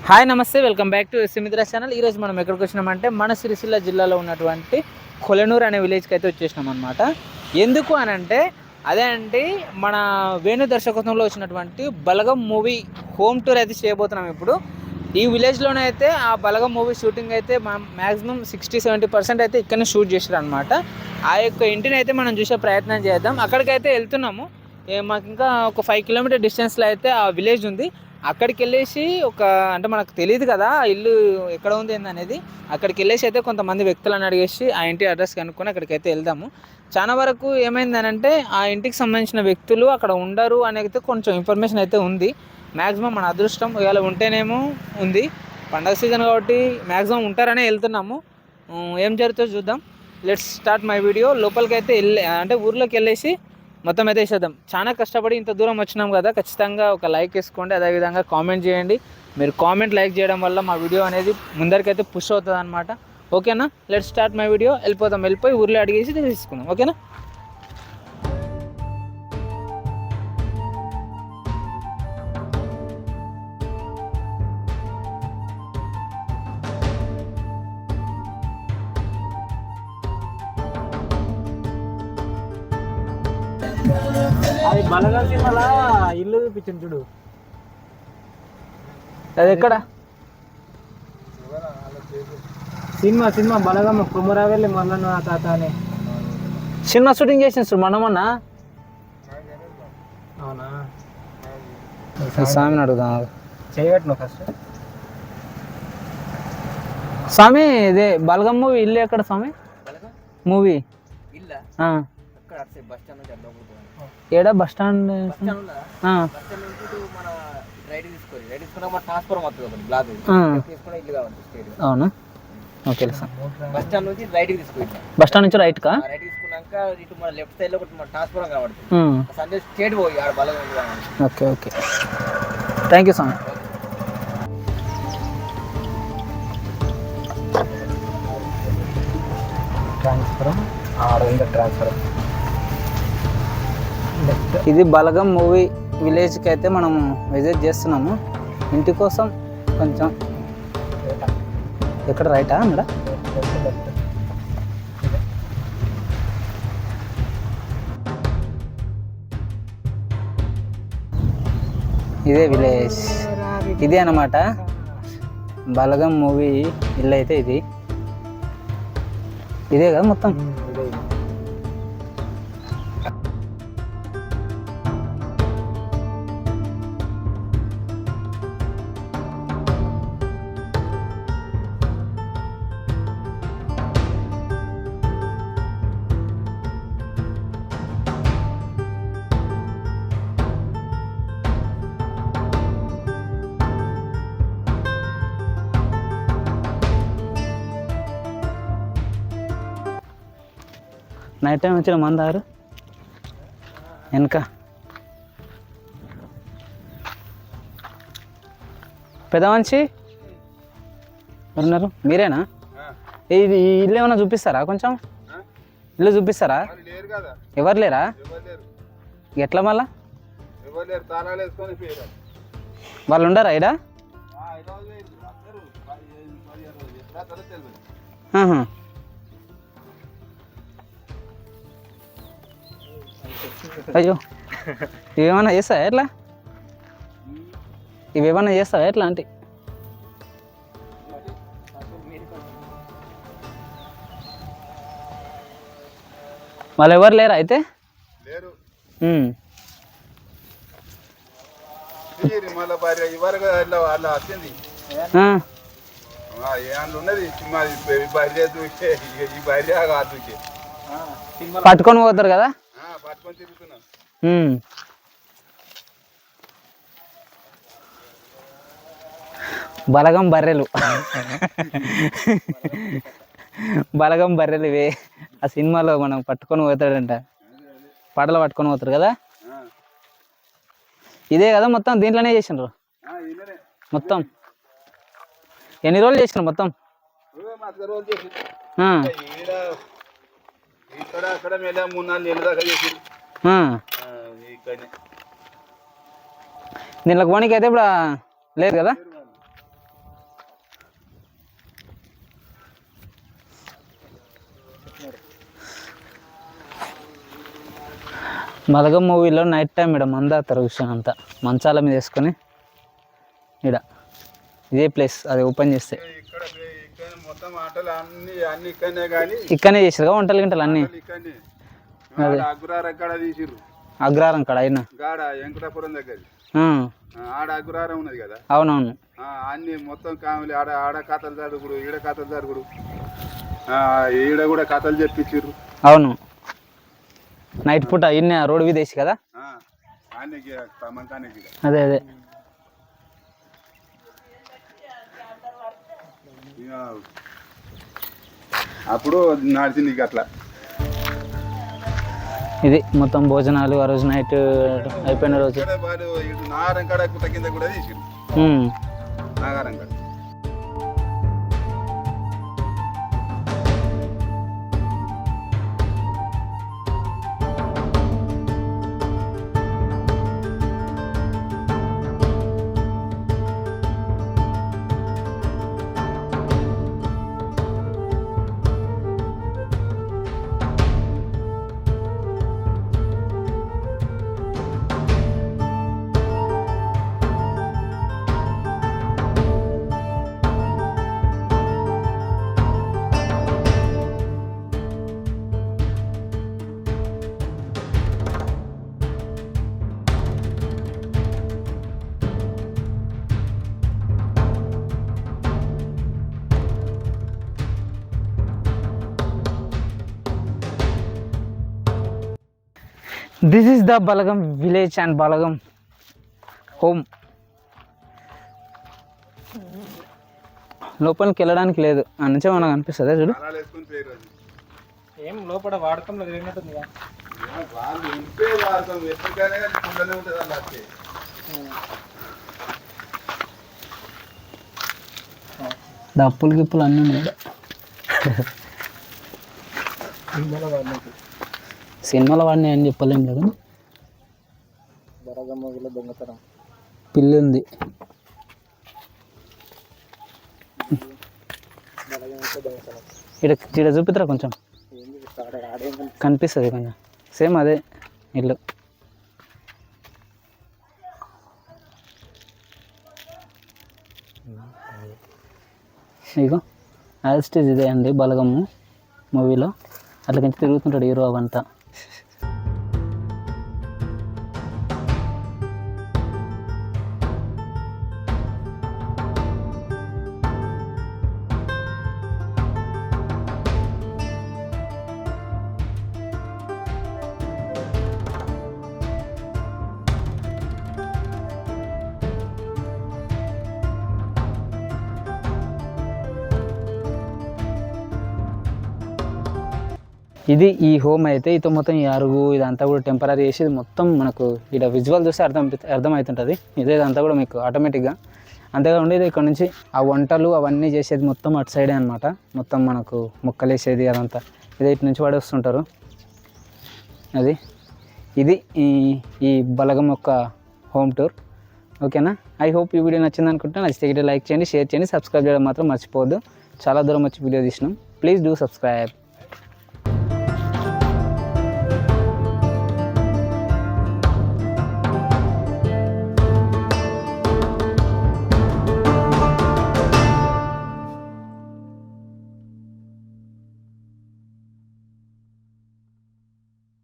Hi నమస్తే, welcome back to ఎస్మిత్ర channel. ఈరోజు మనం ఎక్కడికి వచ్చినామంటే మన సిరిసిల్ల జిల్లాలో ఉన్నటువంటి కొలనూరు అనే విలేజ్కి అయితే వచ్చేసినాం అనమాట. ఎందుకు అని అంటే అదే అండి, మన వేణు దర్శకత్వంలో వచ్చినటువంటి బలగం మూవీ హోమ్ టూర్ అయితే చేయబోతున్నాం. ఇప్పుడు ఈ విలేజ్లోనే అయితే ఆ బలగం మూవీ షూటింగ్ అయితే మ్యాక్సిమం 60-70% అయితే ఇక్కడనే షూట్ చేశారు అనమాట. ఆ యొక్క ఇంటిని అయితే మనం చూసే ప్రయత్నం చేద్దాం. అక్కడికైతే వెళ్తున్నాము. మాకు ఇంకా ఒక 5 కిలోమీటర్ డిస్టెన్స్లో అయితే ఆ విలేజ్ ఉంది. అక్కడికి వెళ్ళేసి అంటే మనకు తెలియదు కదా ఆ ఇల్లు ఎక్కడ ఉంది ఏందనేది. అక్కడికి వెళ్ళేసి అయితే కొంతమంది వ్యక్తులను అడిగేసి ఆ ఇంటి అడ్రస్ కనుక్కొని అక్కడికైతే వెళ్దాము. చాలా వరకు ఏమైందనంటే ఆ ఇంటికి సంబంధించిన వ్యక్తులు అక్కడ ఉండరు అనేది కొంచెం ఇన్ఫర్మేషన్ అయితే ఉంది. మ్యాక్సిమం మన అదృష్టం ఇవాళ ఉంటేనేమో ఉంది. పండగ సీజన్ కాబట్టి మ్యాక్సిమం ఉంటారనే వెళ్తున్నాము. ఏం జరుగుతుందో చూద్దాం. Let's start my video. లోపలికి అయితే అంటే ఊర్లోకి వెళ్ళేసి మొత్తం అయితే వేసేద్దాం. చాలా కష్టపడి ఇంత దూరం వచ్చినాం కదా, ఖచ్చితంగా ఒక లైక్ వేసుకోండి. అదేవిధంగా కామెంట్ చేయండి. మీరు కామెంట్ లైక్ చేయడం వల్ల మా వీడియో అనేది ముందరికైతే పుష్ అవుతుంది అనమాట. ఓకేనా, లెట్స్ స్టార్ట్ మై వీడియో. వెళ్ళిపోయి ఊర్లో అడిగేసి తీసుకుందాం. ఓకేనా. అది బలగా సినిమాలా ఇల్లు చూపించింది చూడు. అది ఎక్కడ సినిమా బలగమ్మ కుమ్మరావెల్లి మొన్న తాత అని సినిమా షూటింగ్ చేసిన మొన్న. అవునా, స్వామిని అడుగుదాం. చేయబెట్టిన ఫస్ట్ స్వామి. ఇదే బలగం మూవీ ఇల్లు ఎక్కడ స్వామి? మూవీ ఏడా బస్ స్టాండ్. అవునా, ఓకే. బస్ స్టాండ్ నుంచి రైట్ తీసుకుని బస్ స్టాండ్ నుంచి రైట్ తీసుకున్నాక ఇటు మన లెఫ్ట్ సైడ్ లో ఒకటి మన ట్రాన్స్ఫారం కాబట్టి సంజయ్ స్టేట్ పోయి ఆడ బలం. ఓకే, థ్యాంక్ యూ స్వామి. Transform transform. ఇది బలగం మూవీ విలేజ్కి అయితే మనం విజిట్ చేస్తున్నాము. ఇంటి కోసం కొంచెం ఎక్కడ రైటా అక్కడ ఇదే విలేజ్. ఇదే అన్నమాట బలగం మూవీ ఇల్లు అయితే. ఇదే కదా మొత్తం. నైట్ టైం వచ్చిన మందారు వెనక పెద్ద మనిషి ఉన్నారు. మీరేనా? ఇది ఇల్లు ఏమైనా చూపిస్తారా? కొంచెం ఇల్లు చూపిస్తారా? ఎవరు లేరా? ఎట్లా మళ్ళా వాళ్ళు ఉండరా ఇడా? అయ్యో, ఇవేమన్నా చేస్తావా ఎట్లా? ఇవేమన్నా చేస్తావా ఎట్లా అంటే? వాళ్ళు ఎవరు లేరా అయితే? పట్టుకొని పోతారు కదా. బలగం బర్రెలు బలగం బర్రెలు ఇవే. ఆ సినిమాలో మనం పట్టుకొని పోతాడంట, పాటలు పట్టుకొని పోతారు కదా. ఇదే కదా మొత్తం దీంట్లోనే చేసినారు మొత్తం. ఎన్ని రోజులు చేసినారు మొత్తం? దీంట్లోకి పోనీకి అయితే ఇప్పుడు లేదు కదా. బలగం మూవీలో నైట్ టైం ఇక్కడ మందాతారు విషయం అంతా మంచాల మీద వేసుకొని ఇక్కడ ఇదే ప్లేస్ అది ఓపెన్ చేస్తే మొత్తం ఆటలు అన్ని ఇక్కడనే చేసారు వంటలు గింటలు అన్నీ అగ్రహారం కాడ అయినా వెంకటాపురం దగ్గర ఆడ అగ్రహారం ఉన్నది కదా. అవునవును అన్ని మొత్తం కామెడీ ఆడ కథలు జరుగుడు ఈడ కథలు జరుగుడు ఈడ కూడా కథలు చెప్పించారు. అవును నైట్ పూట ఇన్ని రోడ్ విదేశీ కదా. అదే అదే అప్పుడు నడిచింది అట్లా. ఇది మొత్తం భోజనాలు ఆ రోజు నైట్ అయిపోయిన రోజు నాగారం కాడ గుట్ట కింద కూడా తీసిరు. నాగారం కాడ this is the Balagam village and Balagam home. లోపలికి వెళ్ళడానికి లేదు అన్నచే మనకు అనిపిస్తుంది చూడు. ఏం లోపల వాడకంలో తిరిగినట్టుంది. డప్పులు గిప్పులు అన్నీ ఉన్నాయి. సినిమాలో వాడిని అని చెప్పలేం లేదు. దొంగతనం పిల్లి ఉంది. ఇక్కడ చూపిస్తారా కొంచెం కనిపిస్తుంది కొంచెం సేమ్ అదే ఇల్లు. ఇగో యాజ్ స్టేజ్ ఇదే అండి బలగము మూవీలో అట్లా కొంచెం తిరుగుతుంటాడు హీరో అవంతా. ఇది ఈ హోమ్ అయితే ఇతో మొత్తం ఈ అరుగు ఇదంతా కూడా టెంపరీ చేసి ఇది మొత్తం మనకు ఇక్కడ విజువల్ చూస్తే అర్థమవుతుంటుంది. ఇదంతా కూడా మీకు ఆటోమేటిక్గా అంతేగా ఉండేది. ఇక్కడ నుంచి ఆ వంటలు అవన్నీ చేసేది మొత్తం అటు సైడే అనమాట. మొత్తం మనకు ముక్కలు వేసేది అదంతా ఇదే ఇటు నుంచి పడేస్తుంటారు. ఇది ఈ బలగం యొక్క హోమ్ టూర్. ఓకేనా? ఐ హోప్ ఈ వీడియో నచ్చింది అనుకుంటే నచ్చితే లైక్ చేయండి, షేర్ చేయండి, సబ్స్క్రైబ్ చేయడం మాత్రం మర్చిపోవద్దు. చాలా దూరం వచ్చి వీడియో తీసినాం. Please do subscribe.